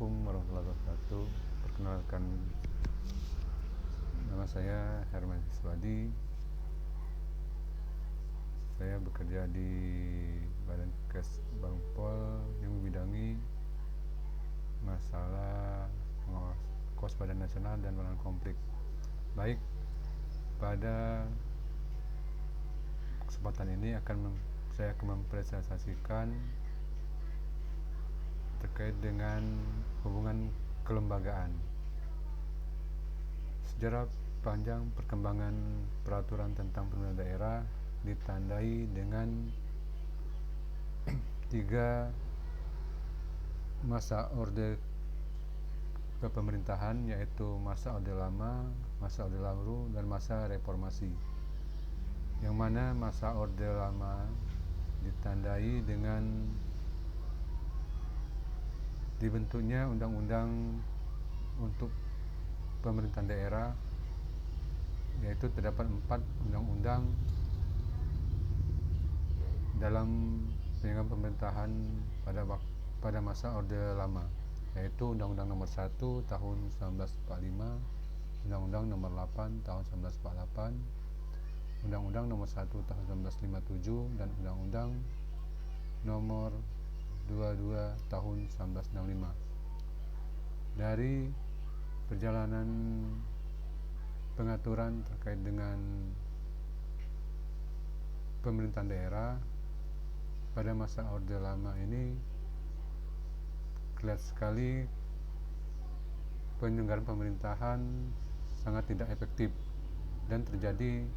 Assalamualaikum warahmatullahi wabarakatuh. Perkenalkan, nama saya Herman Siswadi. Saya bekerja di Badan Kes Bangpol yang membidangi masalah kewaspadaan nasional dan penanganan konflik. Baik, pada kesempatan ini saya akan mempresentasikan terkait dengan hubungan kelembagaan. Sejarah panjang perkembangan peraturan tentang pemerintahan daerah ditandai dengan 3 masa orde kepemerintahan, yaitu masa orde lama, masa orde baru, dan masa reformasi. Yang mana masa orde lama ditandai dengan dibentuknya undang-undang untuk pemerintahan daerah, yaitu terdapat 4 undang-undang dalam penyelenggaraan pemerintahan pada masa orde lama, yaitu Undang-Undang Nomor 1 Tahun 1945, Undang-Undang Nomor 8 Tahun 1948, Undang-Undang Nomor 1 Tahun 1957, dan Undang-Undang Nomor 22 Tahun 1965. Dari perjalanan pengaturan terkait dengan pemerintahan daerah pada masa orde lama ini, kelihatan sekali penyelenggaraan pemerintahan sangat tidak efektif dan terjadi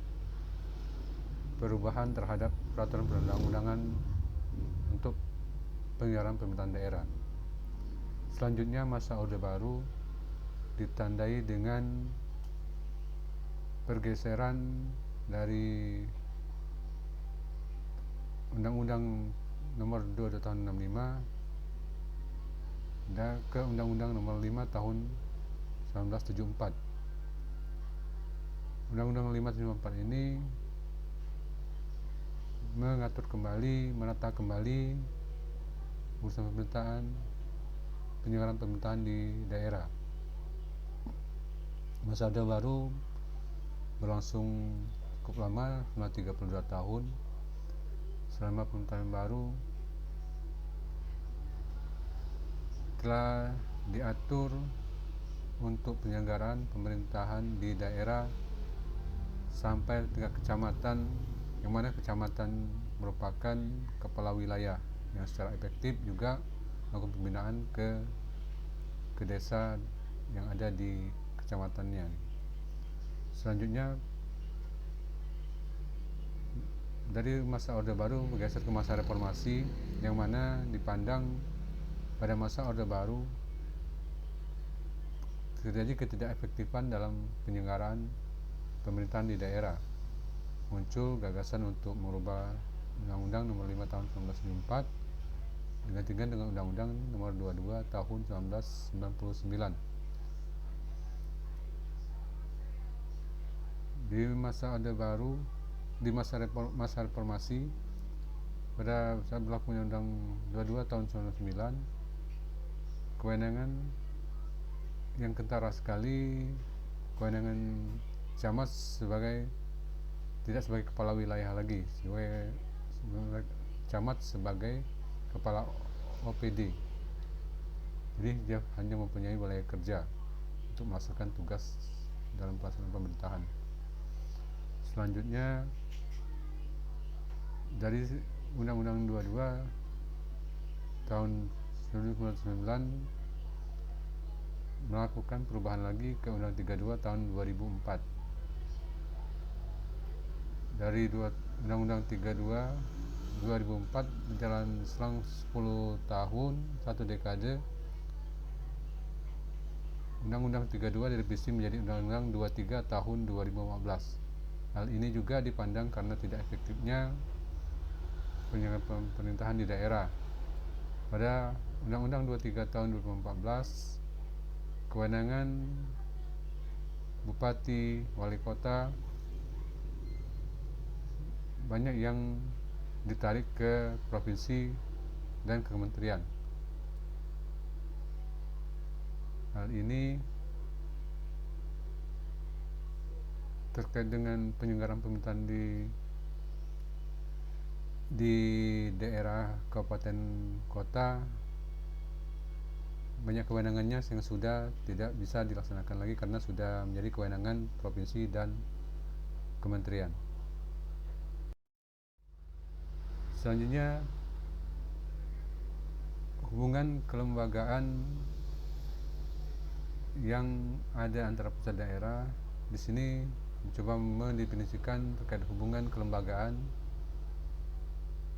perubahan terhadap peraturan perundang-undangan untuk penyelenggaraan pemerintahan daerah. Selanjutnya, masa orde baru ditandai dengan pergeseran dari Undang-Undang Nomor 22 Tahun 65 dan ke Undang-Undang Nomor 5 Tahun 1974. Undang-Undang 5 Tahun 1974 ini menata kembali urusan pemerintahan, penyelenggaraan pemerintahan di daerah. Masa orde baru berlangsung cukup lama, selama 32 tahun. Selama pemerintahan baru telah diatur untuk penyelenggaraan pemerintahan di daerah sampai tingkat kecamatan, yang mana kecamatan merupakan kepala wilayah yang secara efektif juga melakukan pembinaan ke desa yang ada di kecamatannya. Selanjutnya, dari masa orde baru bergeser ke masa reformasi, yang mana dipandang pada masa orde baru terjadi ketidakefektifan dalam penyelenggaraan pemerintahan di daerah. Muncul gagasan untuk merubah Undang-Undang Nomor 5 Tahun 1994 digantikan dengan Undang-Undang Nomor 22 Tahun 1999. Di masa orde baru, di masa reformasi, pada saat berlakunya Undang 22 Tahun 1999, kewenangan yang kentara sekali, kewenangan camat tidak sebagai kepala wilayah lagi, camat sebagai kepala OPD. Jadi dia hanya mempunyai wilayah kerja untuk melaksanakan tugas dalam pelaksanaan pemerintahan. Selanjutnya, dari Undang-Undang 22 Tahun 1999 melakukan perubahan lagi ke Undang-Undang 32 Tahun 2004. Dari Undang-Undang 32 2004 berjalan selang 10 tahun, 1 dekade, Undang-Undang 32 direvisi menjadi Undang-Undang 23 Tahun 2015. Hal ini juga dipandang karena tidak efektifnya penyelenggaraan pemerintahan di daerah. Pada Undang-Undang 23 Tahun 2014, kewenangan bupati, wali kota banyak yang ditarik ke provinsi dan ke kementerian. Hal ini terkait dengan penyelenggaraan pemerintahan di daerah kabupaten kota, banyak kewenangannya yang sudah tidak bisa dilaksanakan lagi karena sudah menjadi kewenangan provinsi dan kementerian. Selanjutnya, hubungan kelembagaan yang ada antara pusat daerah. Di sini mencoba mendefinisikan terkait hubungan kelembagaan,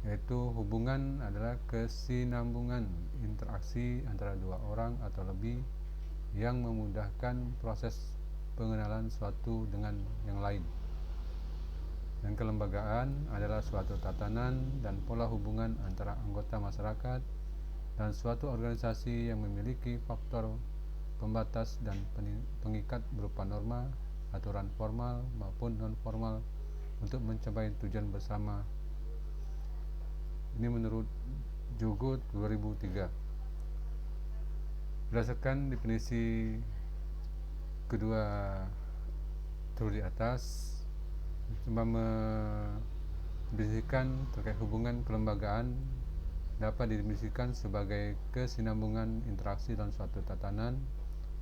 yaitu hubungan adalah kesinambungan interaksi antara dua orang atau lebih yang memudahkan proses pengenalan suatu dengan yang lain. Dan kelembagaan adalah suatu tatanan dan pola hubungan antara anggota masyarakat dan suatu organisasi yang memiliki faktor pembatas dan pengikat berupa norma, aturan formal maupun non-formal untuk mencapai tujuan bersama. Ini menurut Jogo 2003. Berdasarkan definisi kedua teori di atas, coba mendefinisikan terkait hubungan kelembagaan dapat didefinisikan sebagai kesinambungan interaksi dalam suatu tatanan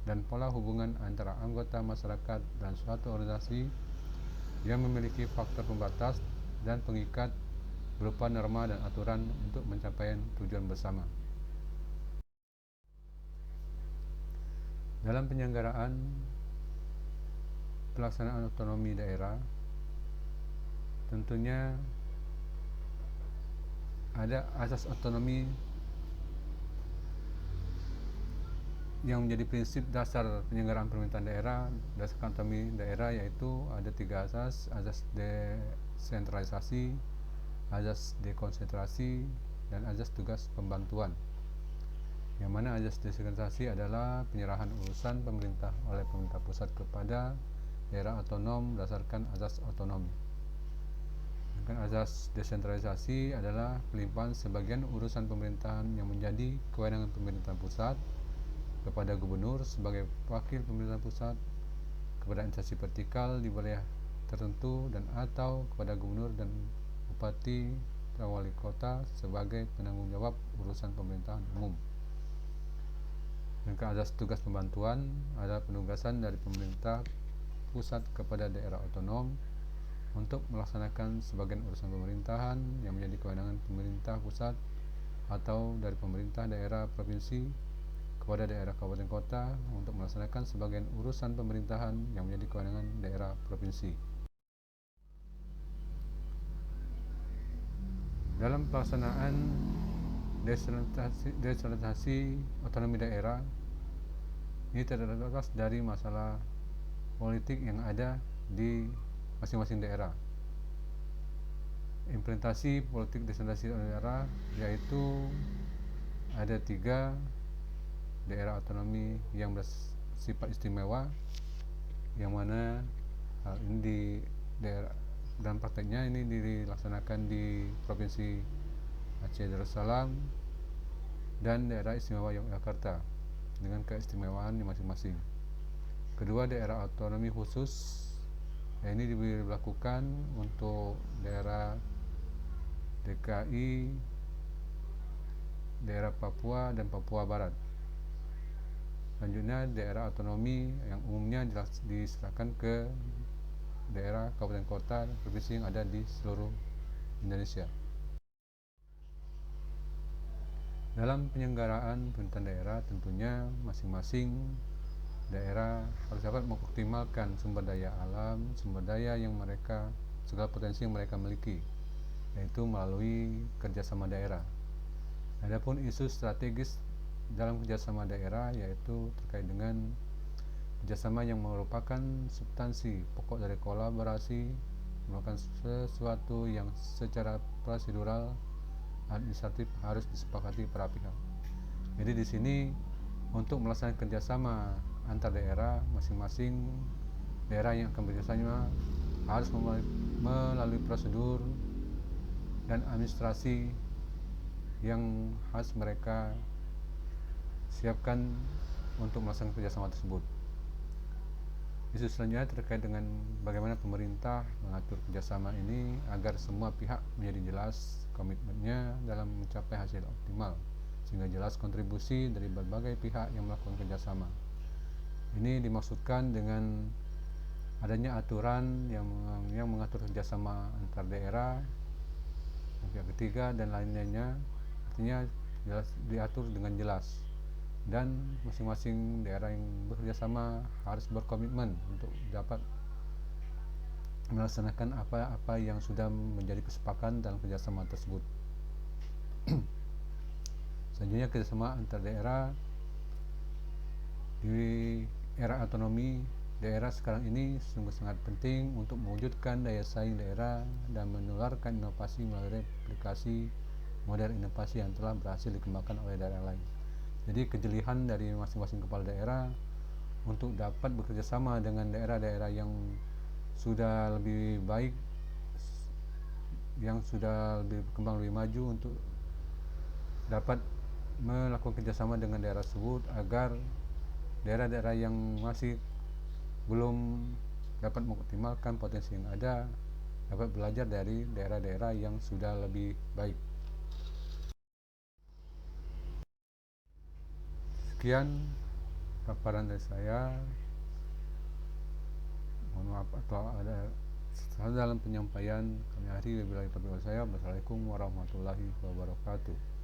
dan pola hubungan antara anggota masyarakat dan suatu organisasi yang memiliki faktor pembatas dan pengikat berupa norma dan aturan untuk mencapai tujuan bersama. Dalam penyelenggaraan pelaksanaan otonomi daerah, tentunya ada asas otonomi yang menjadi prinsip dasar penyelenggaraan pemerintahan daerah. Berdasarkan otonomi daerah, yaitu ada 3 asas: asas desentralisasi, asas dekonsentrasi, dan asas tugas pembantuan. Yang mana asas desentralisasi adalah penyerahan urusan pemerintah oleh pemerintah pusat kepada daerah otonom berdasarkan asas otonomi. Dan asas desentralisasi adalah pelimpahan sebagian urusan pemerintahan yang menjadi kewenangan pemerintah pusat kepada gubernur sebagai wakil pemerintah pusat, kepada instansi vertikal di wilayah tertentu, dan atau kepada gubernur dan bupati atau wali kota sebagai penanggung jawab urusan pemerintahan umum. Dan asas tugas pembantuan adalah penugasan dari pemerintah pusat kepada daerah otonom untuk melaksanakan sebagian urusan pemerintahan yang menjadi kewenangan pemerintah pusat atau dari pemerintah daerah provinsi kepada daerah kabupaten kota untuk melaksanakan sebagian urusan pemerintahan yang menjadi kewenangan daerah provinsi. Dalam pelaksanaan desentralisasi otonomi daerah, ini terlepas dari masalah politik yang ada di masing-masing daerah. Implementasi politik desentralisasi daerah yaitu ada 3 daerah otonomi yang bersifat istimewa, yang mana hal ini di daerah dan prakteknya ini dilaksanakan di Provinsi Aceh Darussalam dan daerah istimewa Yogyakarta dengan keistimewaan masing-masing. Kedua daerah otonomi khusus ini diberlakukan untuk daerah DKI, daerah Papua dan Papua Barat. Selanjutnya daerah otonomi yang umumnya diserahkan ke daerah kabupaten kota dan provinsi yang ada di seluruh Indonesia. Dalam penyelenggaraan pemerintahan daerah, tentunya masing-masing daerah harus dapat mengoptimalkan sumber daya alam, sumber daya yang mereka, segala potensi yang mereka miliki, yaitu melalui kerjasama daerah. Adapun isu strategis dalam kerjasama daerah yaitu terkait dengan kerjasama yang merupakan substansi pokok dari kolaborasi, merupakan sesuatu yang secara prosedural administratif harus disepakati para pihak. Jadi di sini untuk melaksanakan kerjasama antar daerah, masing-masing daerah yang akan bekerjasama harus melalui prosedur dan administrasi yang harus mereka siapkan untuk melaksanakan kerjasama tersebut. Isu selanjutnya terkait dengan bagaimana pemerintah mengatur kerjasama ini agar semua pihak menjadi jelas komitmennya dalam mencapai hasil optimal, sehingga jelas kontribusi dari berbagai pihak yang melakukan kerjasama. Ini dimaksudkan dengan adanya aturan yang mengatur kerjasama antar daerah, pihak ketiga dan lain-lainnya, artinya jelas, diatur dengan jelas, dan masing-masing daerah yang bekerjasama harus berkomitmen untuk dapat melaksanakan apa-apa yang sudah menjadi kesepakatan dalam kerjasama tersebut. Selanjutnya, kerjasama antar daerah. Di era otonomi daerah sekarang ini sungguh sangat penting untuk mewujudkan daya saing daerah dan menularkan inovasi melalui aplikasi model inovasi yang telah berhasil dikembangkan oleh daerah lain. Jadi kejelihan dari masing-masing kepala daerah untuk dapat bekerjasama dengan daerah-daerah yang sudah lebih baik, yang sudah lebih berkembang, lebih maju, untuk dapat melakukan kerjasama dengan daerah tersebut agar daerah-daerah yang masih belum dapat mengoptimalkan potensi yang ada dapat belajar dari daerah-daerah yang sudah lebih baik. Sekian paparan dari saya. Mohon maaf atau ada salah dalam penyampaian kami akhiri. Wabillahi taufiq wal hidayah. Wassalamualaikum warahmatullahi wabarakatuh.